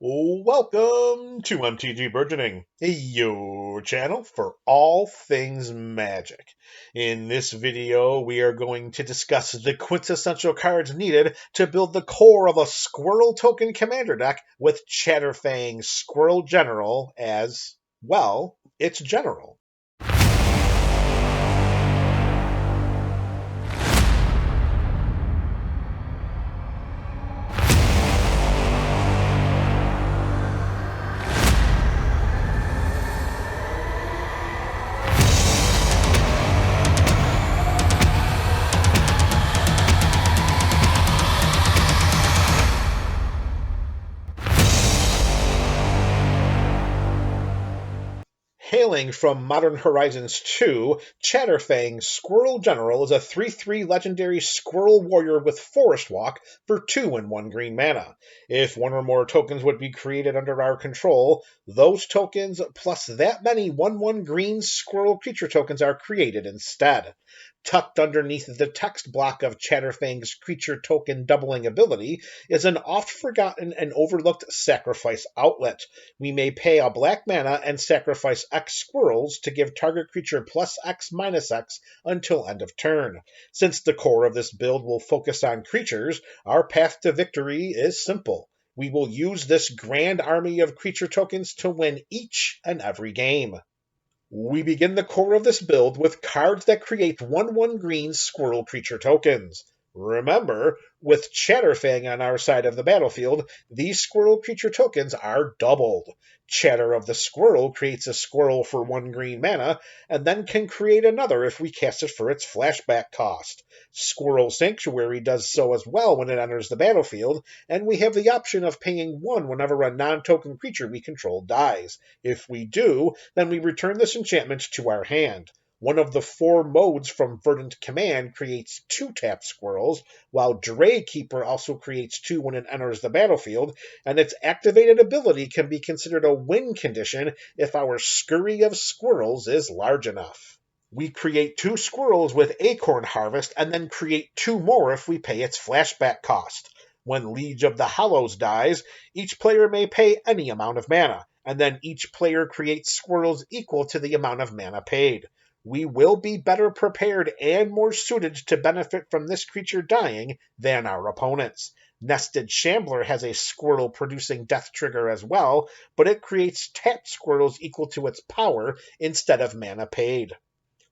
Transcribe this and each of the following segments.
Welcome to MTG Burgeoning, your channel for all things magic. In this video, we are going to discuss the quintessential cards needed to build the core of a Squirrel token commander deck with Chatterfang Squirrel General as, well, its general. Hailing from Modern Horizons 2, Chatterfang Squirrel General is a 3/3 legendary squirrel warrior with Forest Walk for 2 and 1 green mana. If one or more tokens would be created under our control, those tokens plus that many 1/1 green squirrel creature tokens are created instead. Tucked underneath the text block of Chatterfang's creature token doubling ability is an oft-forgotten and overlooked sacrifice outlet. We may pay a black mana and sacrifice X squirrels to give target creature plus X minus X until end of turn. Since the core of this build will focus on creatures, our path to victory is simple. We will use this grand army of creature tokens to win each and every game. We begin the core of this build with cards that create 1/1 green squirrel creature tokens. Remember, with Chatterfang on our side of the battlefield, these squirrel creature tokens are doubled. Chatter of the Squirrel creates a squirrel for 1 green mana, and then can create another if we cast it for its flashback cost. Squirrel Sanctuary does so as well when it enters the battlefield, and we have the option of paying 1 whenever a non-token creature we control dies. If we do, then we return this enchantment to our hand. One of the 4 modes from Verdant Command creates 2 tapped squirrels, while Keeper also creates 2 when it enters the battlefield, and its activated ability can be considered a win condition if our scurry of squirrels is large enough. We create 2 squirrels with Acorn Harvest, and then create 2 more if we pay its flashback cost. When Liege of the Hollows dies, each player may pay any amount of mana, and then each player creates squirrels equal to the amount of mana paid. We will be better prepared and more suited to benefit from this creature dying than our opponents. Nested Shambler has a squirrel producing death trigger as well, but it creates tapped squirrels equal to its power instead of mana paid.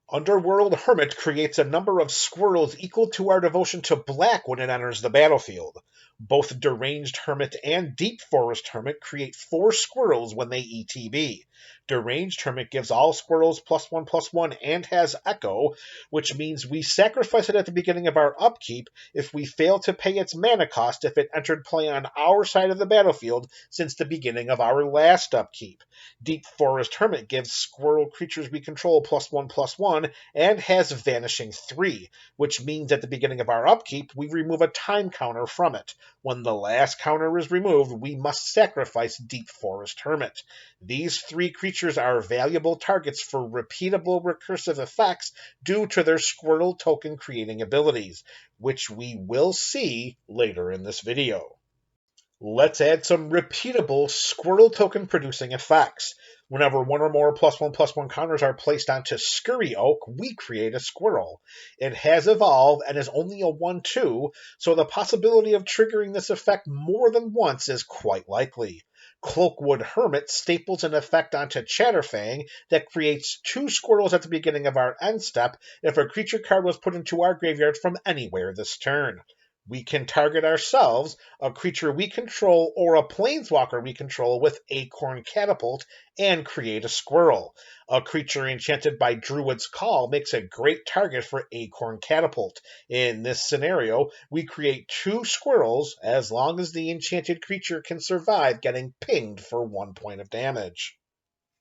Underworld Hermit creates a number of squirrels equal to our devotion to black when it enters the battlefield. Both Deranged Hermit and Deep Forest Hermit create 4 squirrels when they ETB. Deranged Hermit gives all squirrels +1/+1 and has Echo, which means we sacrifice it at the beginning of our upkeep if we fail to pay its mana cost if it entered play on our side of the battlefield since the beginning of our last upkeep. Deep Forest Hermit gives squirrel creatures we control +1/+1 and has Vanishing 3, which means at the beginning of our upkeep we remove a time counter from it. When the last counter is removed, we must sacrifice Deep Forest Hermit. These 3 creatures are valuable targets for repeatable recursive effects due to their squirrel token creating abilities, which we will see later in this video. Let's add some repeatable squirrel token producing effects. Whenever 1 or more +1/+1 counters are placed onto Scurry Oak, we create a squirrel. It has evolved and is only a 1/2, so the possibility of triggering this effect more than once is quite likely. Cloakwood Hermit staples an effect onto Chatterfang that creates 2 squirrels at the beginning of our end step if a creature card was put into our graveyard from anywhere this turn. We can target ourselves, a creature we control, or a planeswalker we control with Acorn Catapult and create a squirrel. A creature enchanted by Druid's Call makes a great target for Acorn Catapult. In this scenario, we create 2 squirrels as long as the enchanted creature can survive getting pinged for 1 point of damage.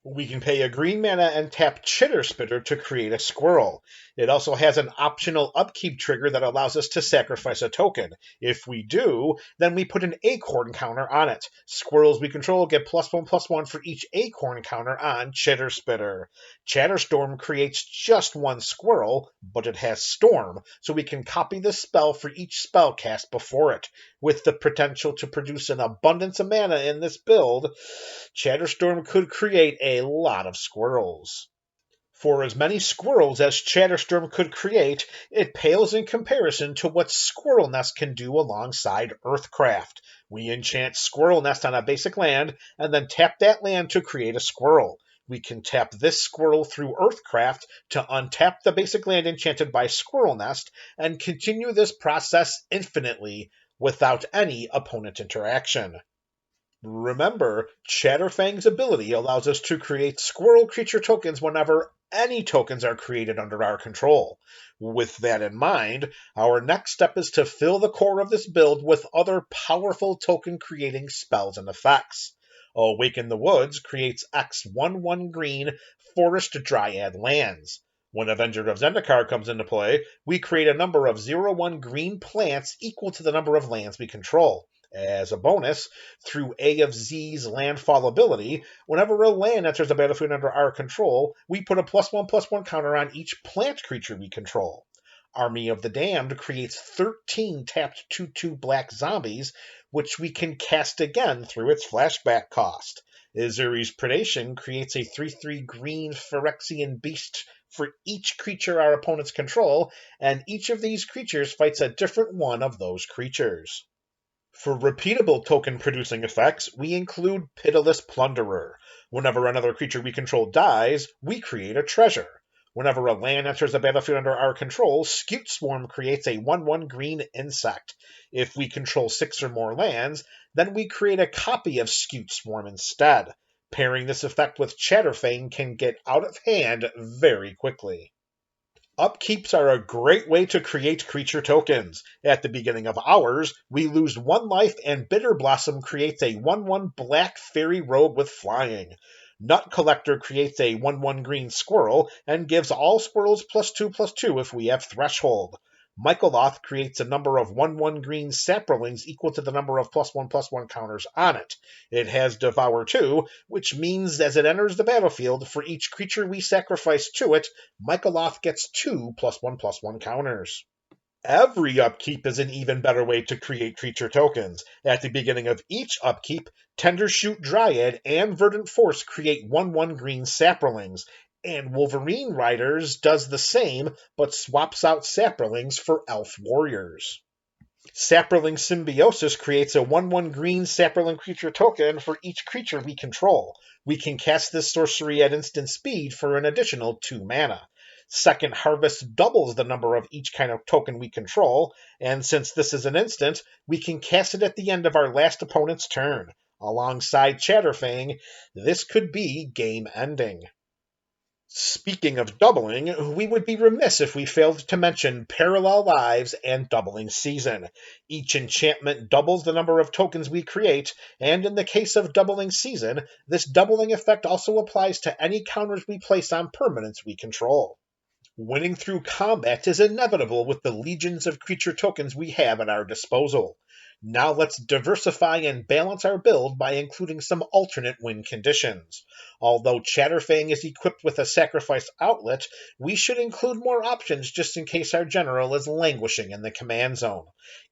We can pay a green mana and tap Chitter Spitter to create a squirrel. It also has an optional upkeep trigger that allows us to sacrifice a token. If we do, then we put an acorn counter on it. Squirrels we control get +1/+1 for each acorn counter on Chitter Spitter. Chatterstorm creates just one squirrel, but it has Storm, so we can copy the spell for each spell cast before it. With the potential to produce an abundance of mana in this build, Chatterstorm could create a lot of squirrels. For as many squirrels as Chatterstorm could create, it pales in comparison to what Squirrel Nest can do alongside Earthcraft. We enchant Squirrel Nest on a basic land, and then tap that land to create a squirrel. We can tap this squirrel through Earthcraft to untap the basic land enchanted by Squirrel Nest, and continue this process infinitely without any opponent interaction. Remember, Chatterfang's ability allows us to create squirrel creature tokens whenever any tokens are created under our control. With that in mind, our next step is to fill the core of this build with other powerful token creating spells and effects. Awaken the Woods creates X 1/1 green Forest Dryad lands. When Avenger of Zendikar comes into play, we create a number of 0/1 green plants equal to the number of lands we control. As a bonus, through A of Z's landfall ability, whenever a land enters the battlefield under our control, we put a +1/+1 counter on each plant creature we control. Army of the Damned creates 13 tapped 2/2 black zombies, which we can cast again through its flashback cost. Izuri's Predation creates a 3/3 green Phyrexian beast for each creature our opponents control, and each of these creatures fights a different one of those creatures. For repeatable token-producing effects, we include Pitiless Plunderer. Whenever another creature we control dies, we create a treasure. Whenever a land enters the battlefield under our control, Scute Swarm creates a 1/1 green insect. If we control 6 or more lands, then we create a copy of Scute Swarm instead. Pairing this effect with Chatterfang can get out of hand very quickly. Upkeeps are a great way to create creature tokens. At the beginning of ours, we lose 1 life and Bitter Blossom creates a 1/1 black fairy rogue with flying. Nut Collector creates a 1/1 green squirrel and gives all squirrels +2/+2 if we have Threshold. Michaeloth creates a number of 1/1 green saplings equal to the number of +1/+1 counters on it. It has Devour 2, which means as it enters the battlefield, for each creature we sacrifice to it, Michaeloth gets 2 +1/+1 counters. Every upkeep is an even better way to create creature tokens. At the beginning of each upkeep, Tendershoot Dryad and Verdant Force create 1/1 green saplings, and Wolverine Riders does the same, but swaps out saplings for Elf Warriors. Saproling Symbiosis creates a 1/1 green Saproling creature token for each creature we control. We can cast this sorcery at instant speed for an additional 2 mana. Second Harvest doubles the number of each kind of token we control, and since this is an instant, we can cast it at the end of our last opponent's turn. Alongside Chatterfang, this could be game-ending. Speaking of doubling, we would be remiss if we failed to mention Parallel Lives and Doubling Season. Each enchantment doubles the number of tokens we create, and in the case of Doubling Season, this doubling effect also applies to any counters we place on permanents we control. Winning through combat is inevitable with the legions of creature tokens we have at our disposal. Now let's diversify and balance our build by including some alternate win conditions. Although Chatterfang is equipped with a sacrifice outlet, we should include more options just in case our general is languishing in the command zone.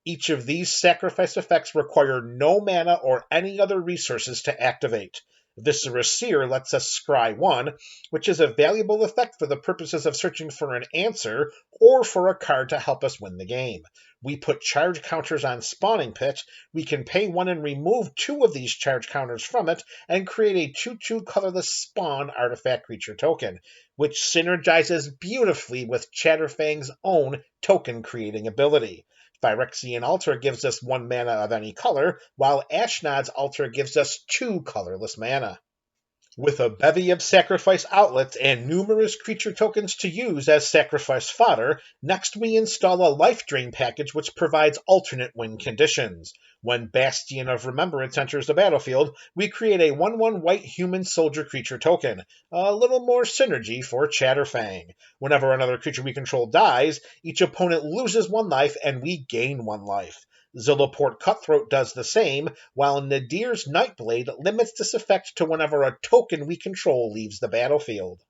Each of these sacrifice effects require no mana or any other resources to activate. Viscera Seer lets us scry 1, which is a valuable effect for the purposes of searching for an answer or for a card to help us win the game. We put charge counters on Spawning Pit, we can pay 1 and remove 2 of these charge counters from it, and create a 2/2 colorless spawn artifact creature token, which synergizes beautifully with Chatterfang's own token creating ability. Phyrexian Altar gives us 1 mana of any color, while Ashnod's Altar gives us 2 colorless mana. With a bevy of sacrifice outlets and numerous creature tokens to use as sacrifice fodder, next we install a life drain package which provides alternate win conditions. When Bastion of Remembrance enters the battlefield, we create a 1/1 white human soldier creature token. A little more synergy for Chatterfang. Whenever another creature we control dies, each opponent loses 1 life and we gain 1 life. Zilliport Cutthroat does the same, while Nadir's Nightblade limits this effect to whenever a token we control leaves the battlefield.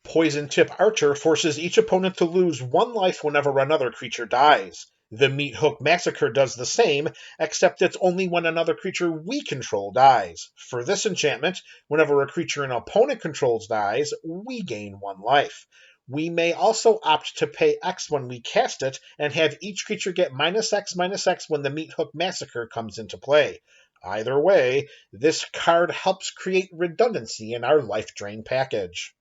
Poison Tip Archer forces each opponent to lose 1 life whenever another creature dies. The Meat Hook Massacre does the same, except it's only when another creature we control dies. For this enchantment, whenever a creature an opponent controls dies, we gain 1 life. We may also opt to pay X when we cast it, and have each creature get -X/-X when the Meat Hook Massacre comes into play. Either way, this card helps create redundancy in our life drain package.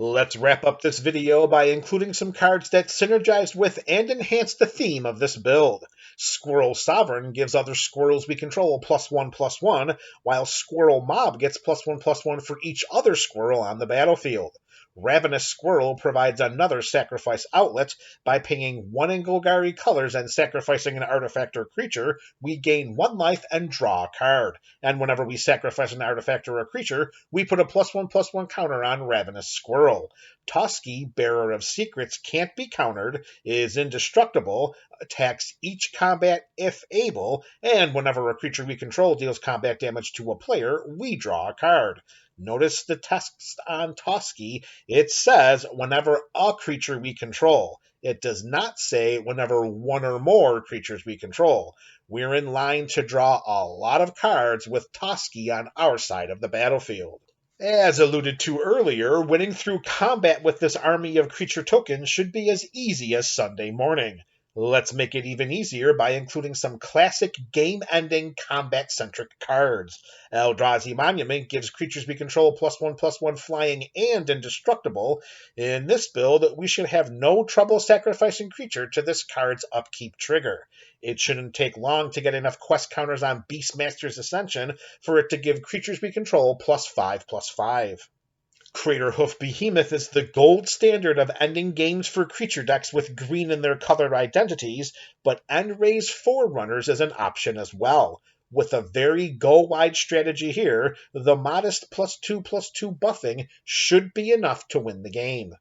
Let's wrap up this video by including some cards that synergize with and enhance the theme of this build. Squirrel Sovereign gives other squirrels we control +1/+1, while Squirrel Mob gets +1/+1 for each other squirrel on the battlefield. Ravenous Squirrel provides another sacrifice outlet. By paying 1 in Golgari colors and sacrificing an artifact or creature, we gain 1 life and draw a card. And whenever we sacrifice an artifact or a creature, we put a +1/+1 counter on Ravenous Squirrel. Toski, Bearer of Secrets, can't be countered, is indestructible, attacks each combat if able, and whenever a creature we control deals combat damage to a player, we draw a card. Notice the text on Toski. It says whenever a creature we control. It does not say whenever 1 or more creatures we control. We're in line to draw a lot of cards with Toski on our side of the battlefield. As alluded to earlier, winning through combat with this army of creature tokens should be as easy as Sunday morning. Let's make it even easier by including some classic game-ending combat-centric cards. Eldrazi Monument gives creatures we control +1/+1 flying and indestructible. In this build, we should have no trouble sacrificing creature to this card's upkeep trigger. It shouldn't take long to get enough quest counters on Beastmaster's Ascension for it to give creatures we control +5/+5. Craterhoof Behemoth is the gold standard of ending games for creature decks with green in their color identities, but End-Raze Forerunners is an option as well. With a very go-wide strategy here, the modest +2/+2 buffing should be enough to win the game.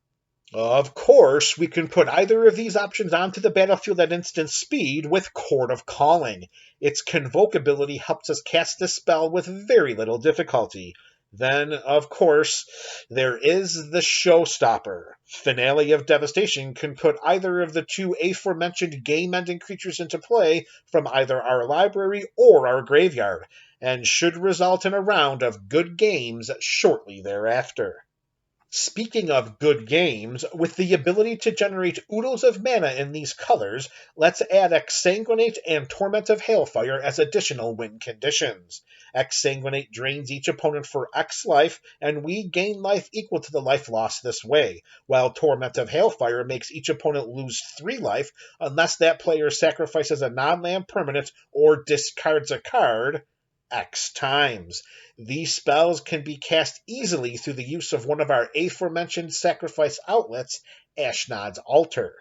Of course, we can put either of these options onto the battlefield at instant speed with Chord of Calling. Its Convocability helps us cast this spell with very little difficulty. Then, of course, there is the showstopper. Finale of Devastation can put either of the 2 aforementioned game-ending creatures into play from either our library or our graveyard, and should result in a round of good games shortly thereafter. Speaking of good games, with the ability to generate oodles of mana in these colors, let's add Exsanguinate and Torment of Hailfire as additional win conditions. Exsanguinate drains each opponent for X life, and we gain life equal to the life lost this way, while Torment of Hailfire makes each opponent lose 3 life unless that player sacrifices a non-land permanent or discards a card X times. These spells can be cast easily through the use of one of our aforementioned sacrifice outlets, Ashnod's Altar.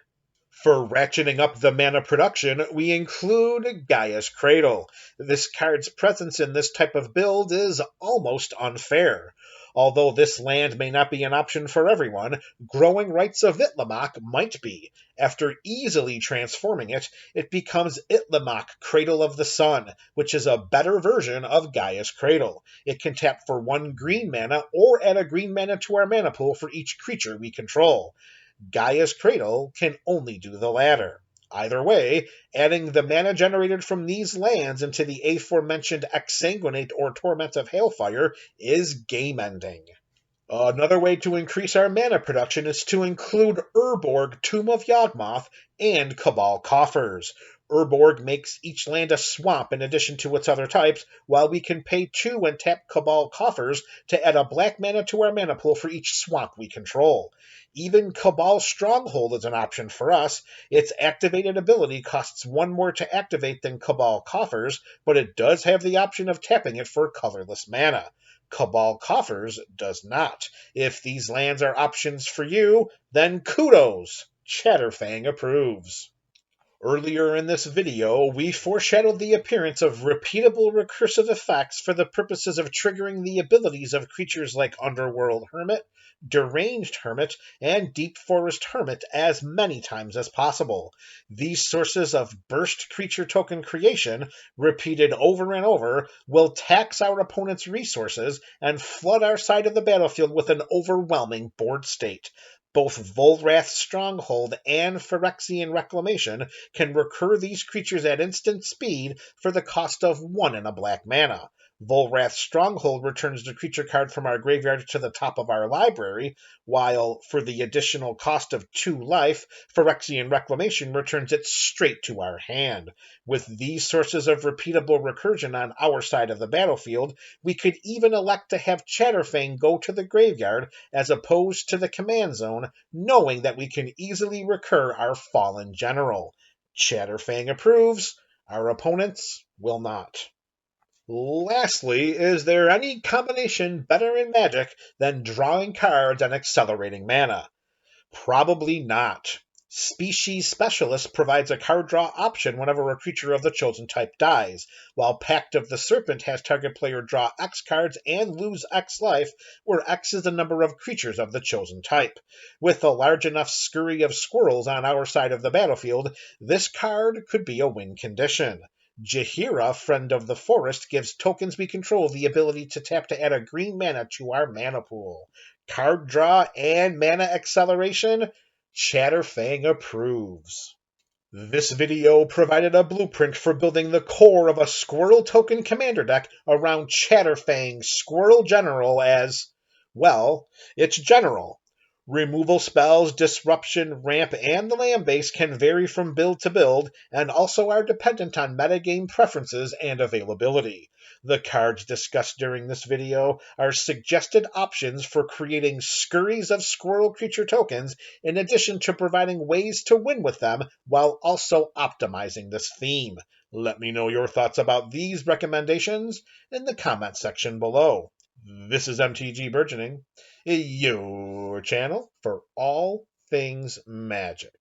For ratcheting up the mana production, we include Gaia's Cradle. This card's presence in this type of build is almost unfair. Although this land may not be an option for everyone, Growing Rights of Itlimoc might be. After easily transforming it, it becomes Itlimoc, Cradle of the Sun, which is a better version of Gaia's Cradle. It can tap for 1 green mana or add a green mana to our mana pool for each creature we control. Gaia's Cradle can only do the latter. Either way, adding the mana generated from these lands into the aforementioned Exsanguinate or Torment of Hailfire is game-ending. Another way to increase our mana production is to include Urborg, Tomb of Yawgmoth, and Cabal Coffers. Urborg makes each land a swamp in addition to its other types, while we can pay 2 and tap Cabal Coffers to add a black mana to our mana pool for each swamp we control. Even Cabal Stronghold is an option for us. Its activated ability costs 1 more to activate than Cabal Coffers, but it does have the option of tapping it for colorless mana. Cabal Coffers does not. If these lands are options for you, then kudos! Chatterfang approves. Earlier in this video, we foreshadowed the appearance of repeatable recursive effects for the purposes of triggering the abilities of creatures like Underworld Hermit, Deranged Hermit, and Deep Forest Hermit as many times as possible. These sources of burst creature token creation, repeated over and over, will tax our opponent's resources and flood our side of the battlefield with an overwhelming board state. Both Volrath's Stronghold and Phyrexian Reclamation can recur these creatures at instant speed for the cost of 1 and a black mana. Volrath's Stronghold returns the creature card from our graveyard to the top of our library, while for the additional cost of 2 life, Phyrexian Reclamation returns it straight to our hand. With these sources of repeatable recursion on our side of the battlefield, we could even elect to have Chatterfang go to the graveyard as opposed to the command zone, knowing that we can easily recur our fallen general. Chatterfang approves, our opponents will not. Lastly, is there any combination better in Magic than drawing cards and accelerating mana? Probably not. Species Specialist provides a card draw option whenever a creature of the chosen type dies, while Pact of the Serpent has target player draw X cards and lose X life, where X is the number of creatures of the chosen type. With a large enough scurry of squirrels on our side of the battlefield, this card could be a win condition. Jaheira, Friend of the Forest, gives tokens we control the ability to tap to add a green mana to our mana pool. Card draw and mana acceleration? Chatterfang approves. This video provided a blueprint for building the core of a Squirrel token commander deck around Chatterfang Squirrel General as, well, it's general. Removal spells, disruption, ramp, and the land base can vary from build to build, and also are dependent on metagame preferences and availability. The cards discussed during this video are suggested options for creating scurries of squirrel creature tokens, in addition to providing ways to win with them while also optimizing this theme. Let me know your thoughts about these recommendations in the comment section below. This is MTG Burgeoning, your channel for all things magic.